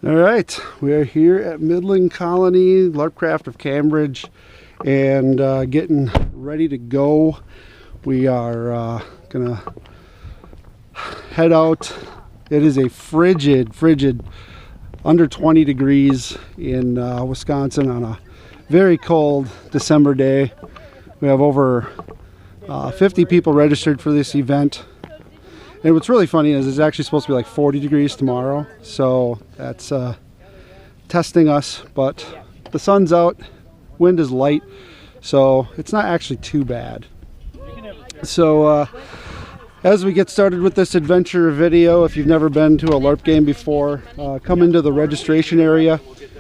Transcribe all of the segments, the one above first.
All right, we are here at Midland Colony, Larpcraft of Cambridge, and getting ready to go. We are gonna head out. It is a frigid, under 20 degrees in Wisconsin on a very cold December day. We have over 50 people registered for this event. And what's really funny is it's actually supposed to be like 40 degrees tomorrow, so that's testing us, but the sun's out, wind is light, so it's not actually too bad. So as we get started with this adventure video, if you've never been to a LARP game before, come into the registration area.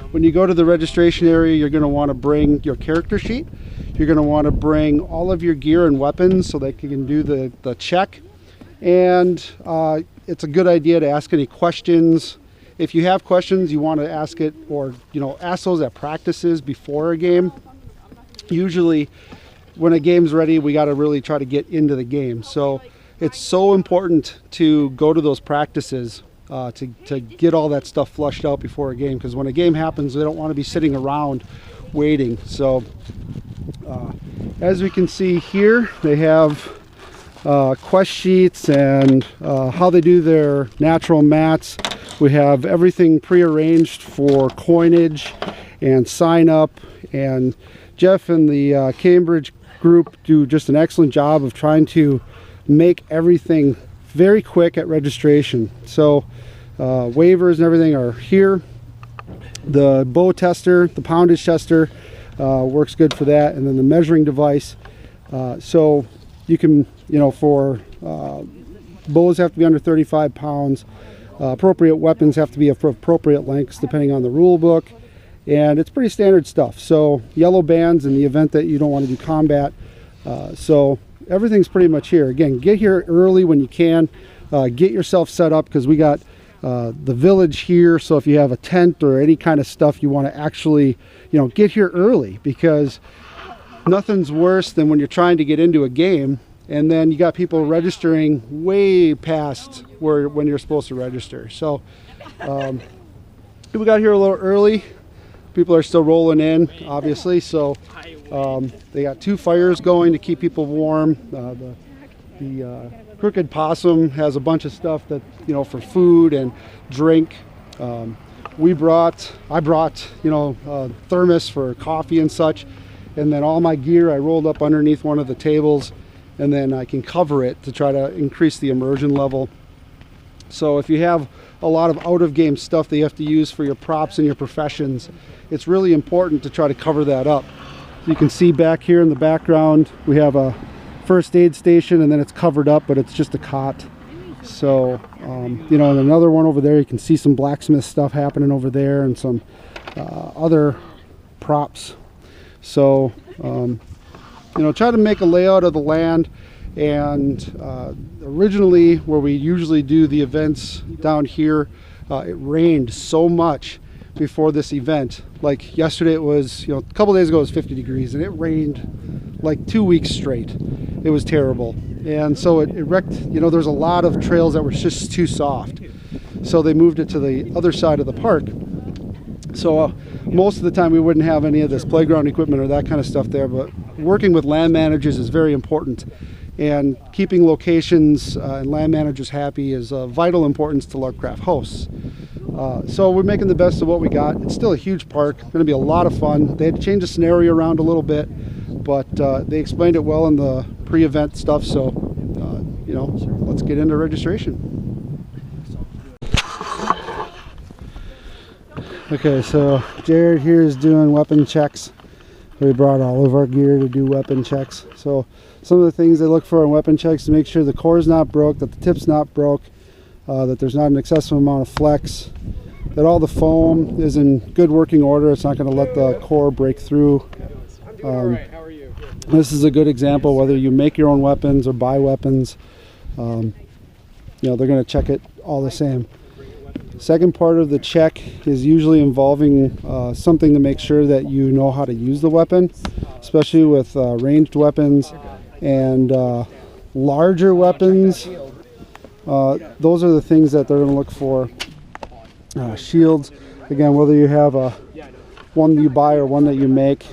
When you go to the registration area, you're going to want to bring your character sheet. You're going to want to bring all of your gear and weapons so that you can do the check. And it's a good idea to ask any questions. If you have questions, you want to ask it, or ask those at practices before a game. Usually when a game's ready, we got to really try to get into the game. So it's so important to go to those practices to get all that stuff flushed out before a game, because when a game happens, they don't want to be sitting around waiting. So as we can see here, they have quest sheets and how they do their natural mats. We have everything prearranged for coinage and sign up, and Jeff and the Cambridge group do just an excellent job of trying to make everything very quick at registration. So waivers and everything are here. The bow tester, the poundage tester, works good for that, and then the measuring device. So you can, for bows have to be under 35 pounds. Appropriate weapons have to be of appropriate lengths depending on the rule book. And it's pretty standard stuff. So yellow bands in the event that you don't want to do combat. So everything's pretty much here. Again, get here early when you can. Get yourself set up, because we got the village here. So if you have a tent or any kind of stuff, you want to actually, get here early, because nothing's worse than when you're trying to get into a game and then you got people registering way past when you're supposed to register. So we got here a little early. People are still rolling in, obviously. So they got 2 fires going to keep people warm. The Crooked Possum has a bunch of stuff that, for food and drink. I brought, a thermos for coffee and such. And then all my gear I rolled up underneath one of the tables, and then I can cover it to try to increase the immersion level. So if you have a lot of out-of-game stuff that you have to use for your props and your professions, it's really important to try to cover that up. You can see back here in the background, we have a first aid station, and then it's covered up, but it's just a cot. So, and another one over there, you can see some blacksmith stuff happening over there, and some other props. So, try to make a layout of the land. And originally, where we usually do the events down here, it rained so much before this event. Like yesterday, it was, a couple days ago, it was 50 degrees, and it rained like 2 weeks straight. It was terrible. And so it wrecked, there's a lot of trails that were just too soft. So they moved it to the other side of the park. So most of the time we wouldn't have any of this playground equipment or that kind of stuff there, but working with land managers is very important, and keeping locations and land managers happy is of vital importance to Larpcraft hosts. So we're making the best of what we got. It's still a huge park, going to be a lot of fun. They had to change the scenario around a little bit, but they explained it well in the pre-event stuff, so let's get into registration. Okay, so Jared here is doing weapon checks. We brought all of our gear to do weapon checks. So some of the things they look for in weapon checks to make sure the core is not broke, that the tip's not broke, that there's not an excessive amount of flex, that all the foam is in good working order. It's not going to let the core break through. This is a good example, whether you make your own weapons or buy weapons, they're going to check it all the same. Second part of the check is usually involving something to make sure that you know how to use the weapon, especially with ranged weapons and larger weapons. Those are the things that they're going to look for. shields. Again, whether you have a one that you buy or one that you make.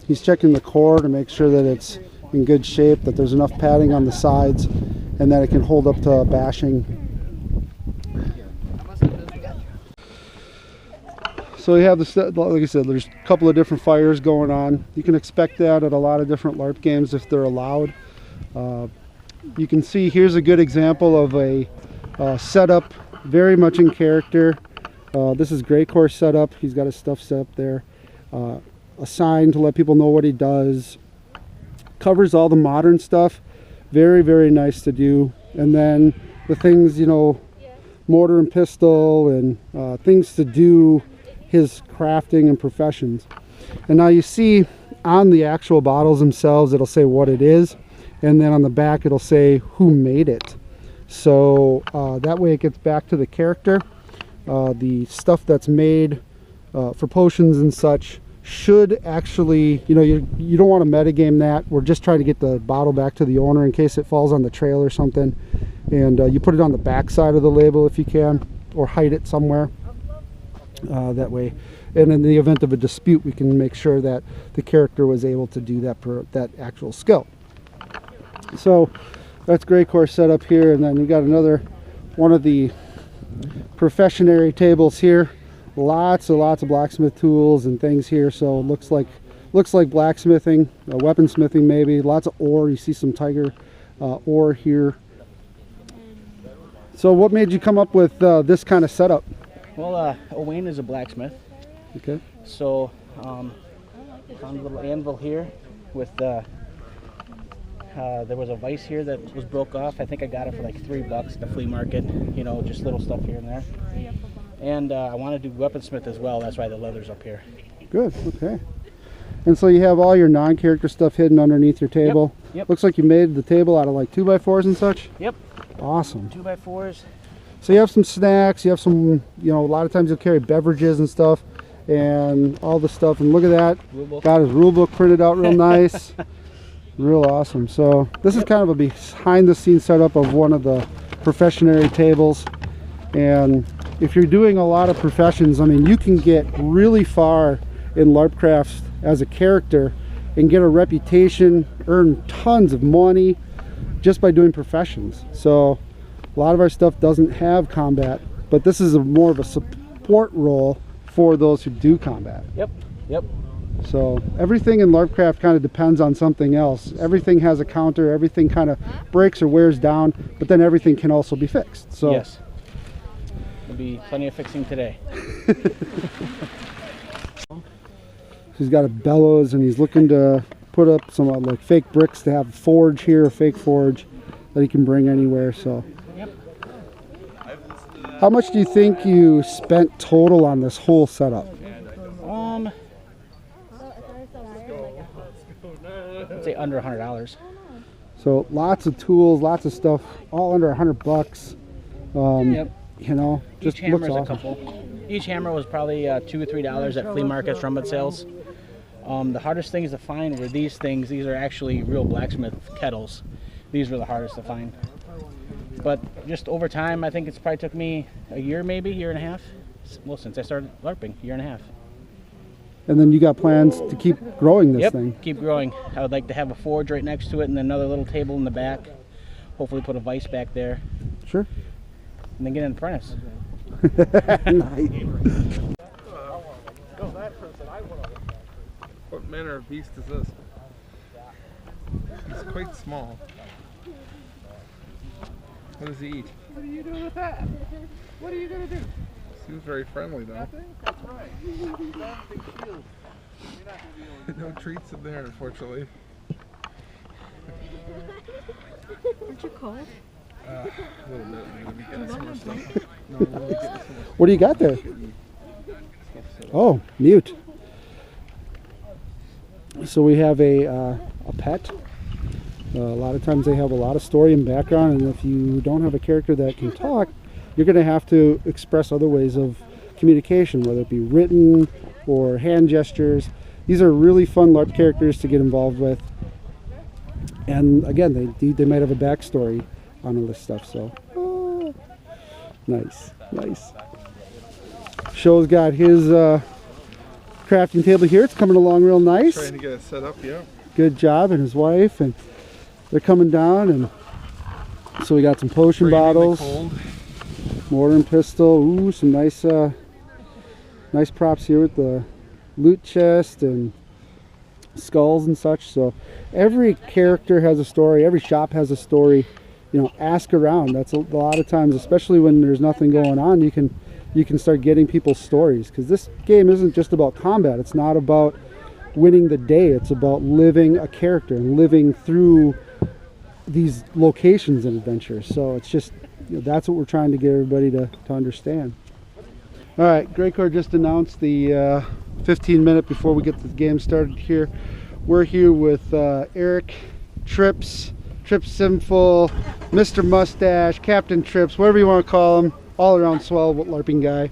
He's checking the core to make sure that it's in good shape, that there's enough padding on the sides, and that it can hold up to bashing. So you have this, like I said, there's a couple of different fires going on. You can expect that at a lot of different LARP games if they're allowed. You can see here's a good example of a setup, very much in character. This is Grey Core setup. He's got his stuff set up there. A sign to let people know what he does. Covers all the modern stuff. Very, very nice to do. And then the things, you know, mortar and pistol and things to do his crafting and professions. And now you see on the actual bottles themselves, it'll say what it is. And then on the back, it'll say who made it. So that way it gets back to the character. The stuff that's made for potions and such should actually, you know, you don't want to metagame that. We're just trying to get the bottle back to the owner in case it falls on the trail or something. And you put it on the back side of the label if you can, or hide it somewhere that way. And in the event of a dispute, we can make sure that the character was able to do that actual skill. So that's Grey Core set up here, and then we got another one of the professionary tables here. Lots of blacksmith tools and things here, so it looks like blacksmithing, weaponsmithing maybe. Lots of ore. You see some tiger ore here. So what made you come up with this kind of setup? Well, Owain is a blacksmith. Okay. So found a little anvil here with there was a vise here that was broke off. I think I got it for like $3 at the flea market. You know, just little stuff here and there. And I want to do weaponsmith as well. That's why the leather's up here. Good. Okay. And so you have all your non-character stuff hidden underneath your table. Yep. Looks like you made the table out of like 2x4s and such. Yep. Awesome. 2x4s. So you have some snacks. You have some, you know, a lot of times you'll carry beverages and stuff, and all the stuff. And look at that. Got his rule book printed out real nice. Real awesome. So this is kind of a behind-the-scenes setup of one of the professionary tables. And if you're doing a lot of professions, I mean, you can get really far in LARPcraft as a character and get a reputation, earn tons of money just by doing professions. So a lot of our stuff doesn't have combat, but this is more of a support role for those who do combat. Yep. Yep. So everything in LARPcraft kind of depends on something else. Everything has a counter, everything kind of breaks or wears down, but then everything can also be fixed. So yes. There'll be plenty of fixing today. He's got a bellows, and he's looking to put up some like fake bricks to have a forge here, a fake forge that he can bring anywhere. So yep. How much do you think you spent total on this whole setup? I'd say under $100. So lots of tools, lots of stuff, all under $100. Yep. You know, just each hammer's looks a awesome. couple. Each hammer was probably $2 or $3 at flea markets, rummage sales. The hardest things to find were these things. These are actually real blacksmith kettles. These were the hardest to find. But just over time, I think it's probably took me a year, maybe year and a half. Well, since I started LARPing, year and a half. And then you got plans to keep growing this thing. Keep growing. I would like to have a forge right next to it and another little table in the back. Hopefully put a vise back there. Sure. And then get an apprentice. Nice. What manner of beast is this? He's quite small. What does he eat? What are you doing with that? What are you going to do? Seems very friendly though. Nothing? That's right. No treats in there, unfortunately. Aren't you cold? A little bit. I'm going to be getting some more stuff. No, I'm gonna be getting some more What do you got there? stuff. Oh, mute. So we have a pet. A lot of times they have a lot of story and background, and if you don't have a character that can talk, you're going to have to express other ways of communication, whether it be written or hand gestures. These are really fun LARP characters to get involved with. And again, they might have a backstory on all this stuff. So, nice, nice. Show's got his crafting table here. It's coming along real nice. Trying to get it set up, yeah. Good job, and his wife, and they're coming down, and so we got some potion bottles, mortar and pistol. Ooh, some nice nice props here with the loot chest and skulls and such. So every character has a story, every shop has a story. You know, ask around. That's a lot of times, especially when there's nothing going on, you can start getting people's stories, because this game isn't just about combat. It's not about winning the day. It's about living a character and living through these locations and adventures. So it's just, you know, that's what we're trying to get everybody to understand. All right, Greycore just announced the 15 minute before we get the game started here. We're here with Eric, Trips Simful, Mr. Mustache, Captain Trips, whatever you want to call him, all around swell LARPing guy.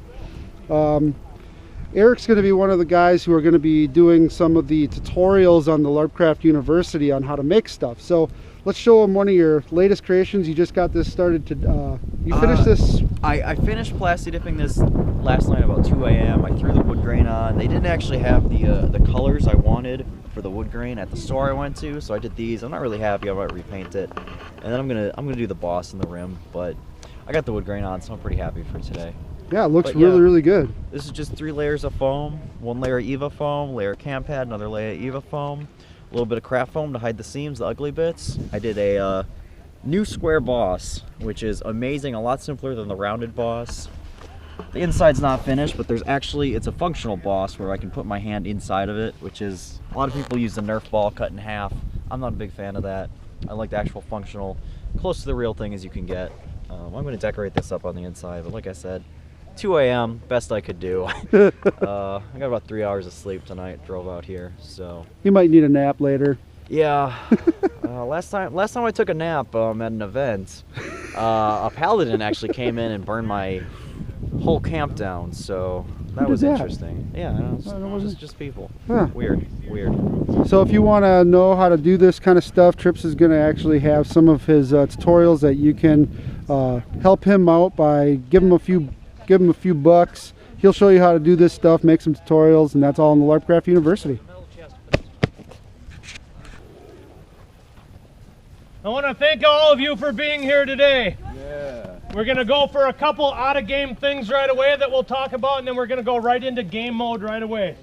Eric's going to be one of the guys who are going to be doing some of the tutorials on the Larpcraft University on how to make stuff. So let's show him one of your latest creations. You just got this started to, you finished this? I finished plasti dipping this last night about 2 a.m. I threw the wood grain on. They didn't actually have the colors I wanted for the wood grain at the store I went to, so I did these. I'm not really happy. I might repaint it, and then I'm gonna do the boss and the rim. But I got the wood grain on, so I'm pretty happy for today. Yeah, it looks really good. This is just 3 layers of foam, 1 layer of EVA foam, layer of camp pad, another layer of EVA foam, a little bit of craft foam to hide the seams, the ugly bits. I did a new square boss, which is amazing, a lot simpler than the rounded boss. The inside's not finished, but it's a functional boss where I can put my hand inside of it, which is, a lot of people use the Nerf ball cut in half. I'm not a big fan of that. I like the actual functional, close to the real thing as you can get. I'm going to decorate this up on the inside, but like I said, 2 a.m., best I could do. I got about 3 hours of sleep tonight, drove out here, so. You might need a nap later. Yeah. Last time I took a nap at an event, a paladin actually came in and burned my whole camp down, so that was interesting. Yeah, it's just people. Huh. Weird. So if you want to know how to do this kind of stuff, Trips is going to actually have some of his tutorials that you can help him out by give him a few bucks. He'll show you how to do this stuff, make some tutorials, and that's all in the Larpcraft University. I want to thank all of you for being here today. Yeah. We're going to go for a couple out-of-game things right away that we'll talk about, and then we're going to go right into game mode right away.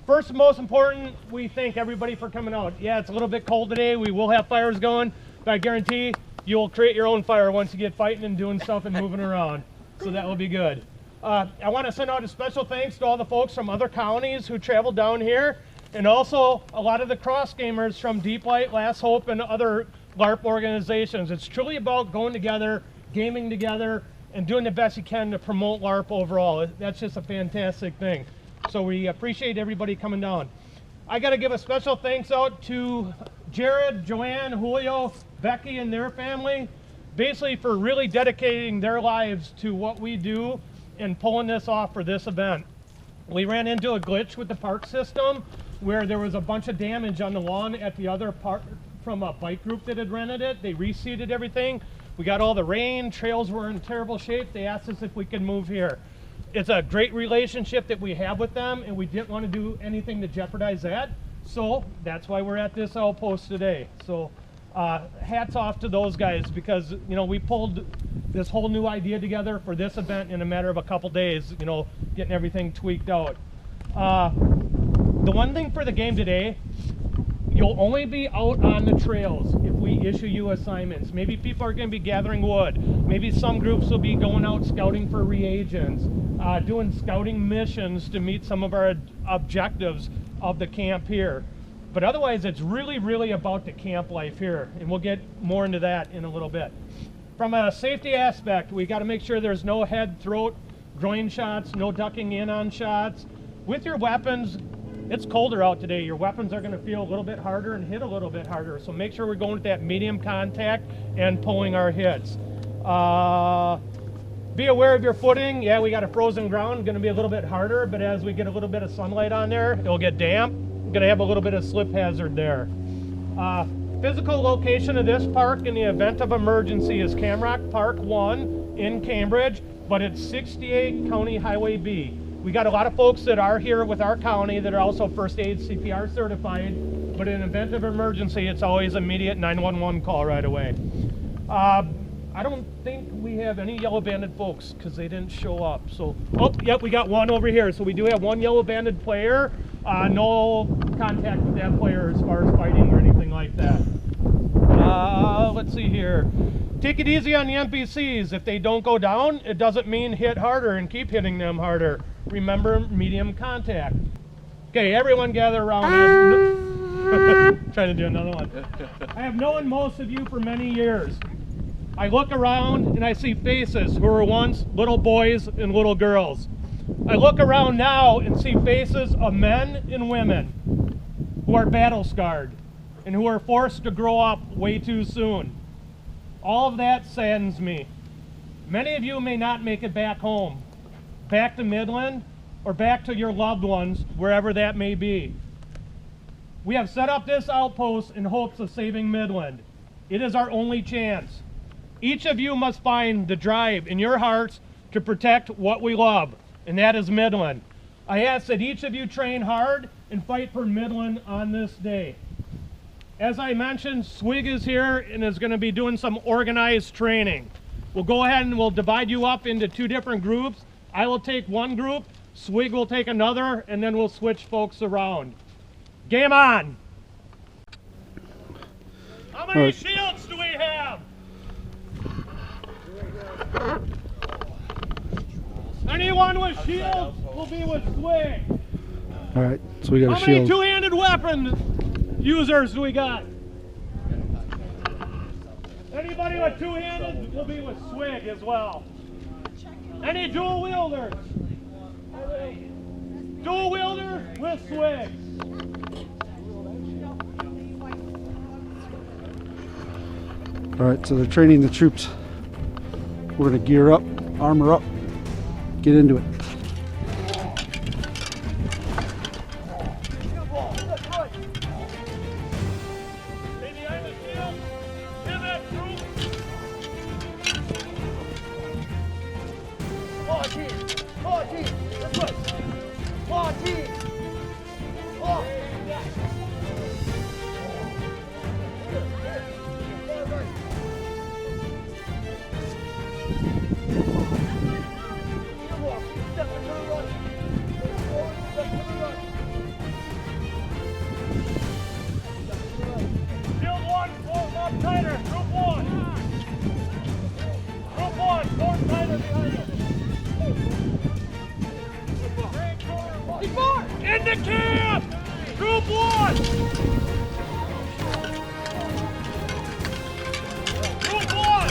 First and most important, we thank everybody for coming out. Yeah, it's a little bit cold today. We will have fires going, but I guarantee you will create your own fire once you get fighting and doing stuff and moving around. So that will be good. I want to send out a special thanks to all the folks from other colonies who traveled down here, and also a lot of the cross gamers from Deeplight, Last Hope, and other LARP organizations. It's truly about going together, gaming together, and doing the best you can to promote LARP overall. That's just a fantastic thing. So we appreciate everybody coming down. I got to give a special thanks out to Jared, Joanne, Julio, Becky, and their family, basically for really dedicating their lives to what we do and pulling this off for this event. We ran into a glitch with the park system where there was a bunch of damage on the lawn at the other park from a bike group that had rented it. They reseeded everything. We got all the rain, trails were in terrible shape. They asked us if we could move here. It's a great relationship that we have with them, and we didn't want to do anything to jeopardize that. So that's why we're at this outpost today. So hats off to those guys, because you know, we pulled this whole new idea together for this event in a matter of a couple days, you know, getting everything tweaked out. The one thing for the game today, you'll only be out on the trails if we issue you assignments. Maybe people are going to be gathering wood. Maybe some groups will be going out scouting for reagents, doing scouting missions to meet some of our objectives of the camp here. But otherwise, it's really about the camp life here, and we'll get more into that in a little bit. From a safety aspect, we got to make sure there's no head, throat, groin shots, no ducking in on shots. With your weapons, it's colder out today. Your weapons are going to feel a little bit harder and hit a little bit harder. So make sure we're going with that medium contact and pulling our hits. Be aware of your footing. Yeah, we got a frozen ground, going to be a little bit harder, but as we get a little bit of sunlight on there, it'll get damp. Going to have a little bit of slip hazard there. Physical location of this park in the event of emergency is Camrock Park 1 in Cambridge. but it's 68 County Highway B. We got a lot of folks that are here with our county that are also first aid CPR certified, but in event of emergency, it's always immediate 911 call right away. I don't think we have any yellow banded folks because they didn't show up. So, oh, yep, we got one over here. So we do have one yellow banded player. No contact with that player as far as fighting or anything like that. Let's see here. Take it easy on the NPCs. If they don't go down, it doesn't mean hit harder and keep hitting them harder. Remember, medium contact. Okay, everyone gather around. Trying to do another one. I have known most of you for many years. I look around and I see faces who were once little boys and little girls. I look around now and see faces of men and women who are battle scarred and who are forced to grow up way too soon. All of that saddens me. Many of you may not make it back home, back to Midland, or back to your loved ones, wherever that may be. We have set up this outpost in hopes of saving Midland. It is our only chance. Each of you must find the drive in your hearts to protect what we love, and that is Midland. I ask that each of you train hard and fight for Midland on this day. As I mentioned, SWIG is here and is going to be doing some organized training. We'll go ahead and we'll divide you up into two different groups. I will take one group, SWIG will take another, and then we'll switch folks around. Game on! How many shields do we have? Anyone with shields will be with SWIG. All right, so we got a How many shield. two-handed weapon users do we got? Anybody with two-handed will be with SWIG as well. Any dual wielders? Dual wielder with SWIG. All right, so they're training the troops. We're gonna gear up, armor up, get into it. Stay behind the shield. Give that troop. Shield one, form up tighter. Group one. Group one, form tighter behind us. Into camp! Group one! Group one!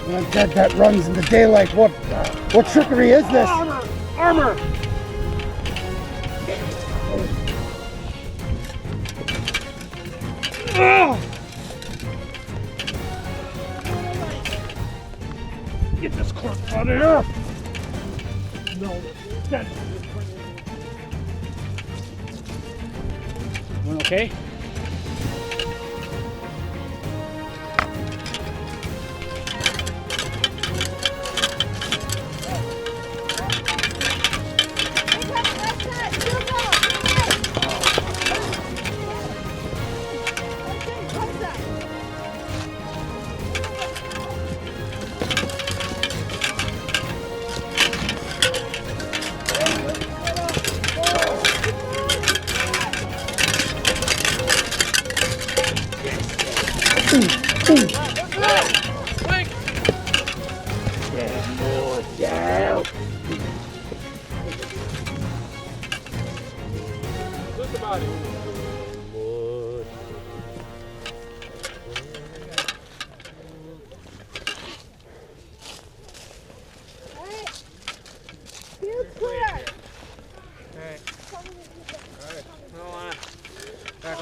Man, dead that runs in the daylight. What trickery is this? Armor! Get this corpse out of here! No, dead. Everyone okay?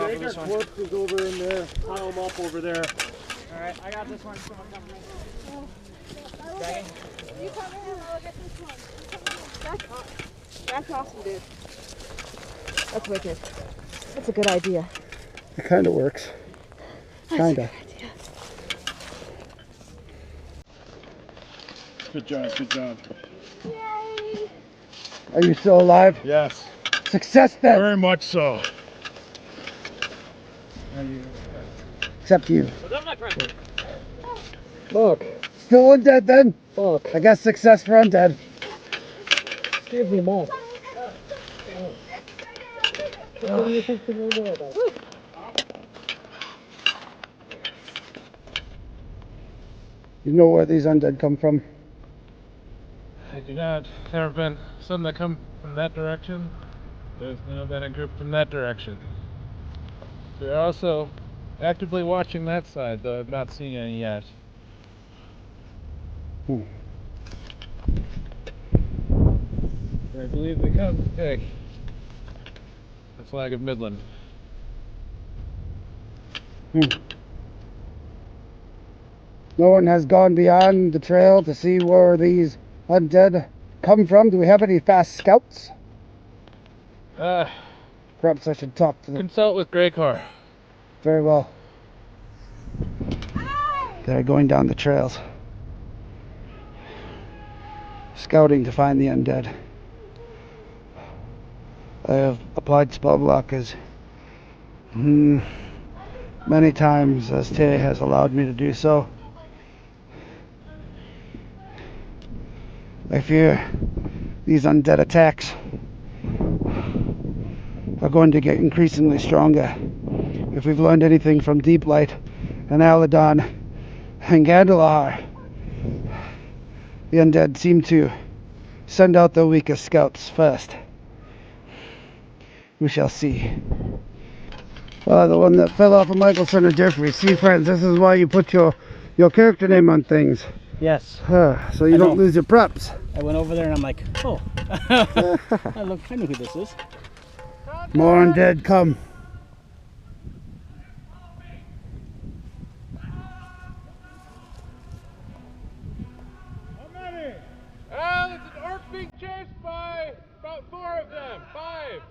Jaeger corpse is over in there. Pile them up over there. Alright, I got this one. Someone come here. You come in and look at this one. That's awesome, dude. That's wicked. That's a good idea. It kind of works. Kinda. Good job, good job. Yay! Are you still alive? Yes. Success then! Very much so. Except you. Look. Still undead then? Look. I guess success for undead. Give me more. You know where these undead come from? I do not. There have been some that come from that direction. There's now been a group from that direction. We're also actively watching that side, though I've not seen any yet. I believe they come to take the flag of Midland. No one has gone beyond the trail to see where these undead come from. Do we have any fast scouts? Perhaps I should talk to them. Consult with Greycar. Very well. They're going down the trails, scouting to find the undead. I have applied spell blockers many times as Tay has allowed me to do so. I fear these undead attacks are going to get increasingly stronger. If we've learned anything from Deeplight and Aladon and Gandalar, the undead seem to send out their weakest scouts first. We shall see. The one that fell off of Michelson and Jeffrey. See, friends, this is why you put your character name on things. Yes. So you don't lose your preps. I went over there and I'm like, oh. I know who this is. More undead come. There's an orc being chased by about 4 of them. 5.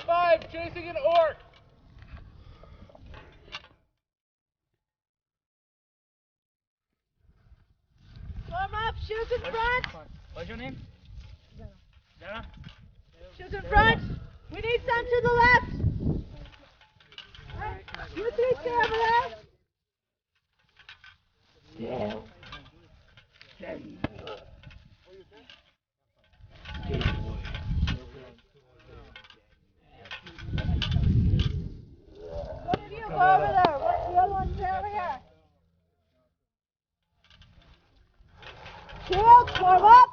5 chasing an orc. Form up, shoot in front! What's your name? Jenna? Shoot in front! We need some to the left! You 3 stay over there! One of you go over there! The other one stay over here! Shield, form up!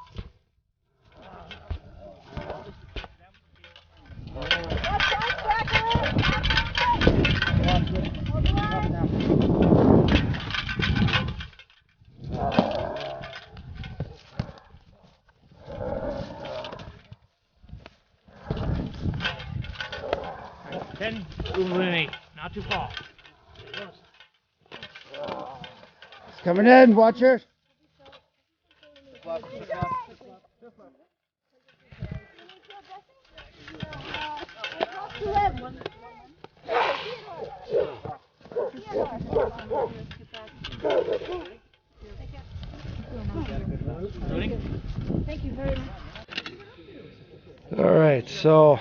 Watch out, Cracker! Ten, Lenny, not too far. It's coming in, watcher. Thank you very much. All right, so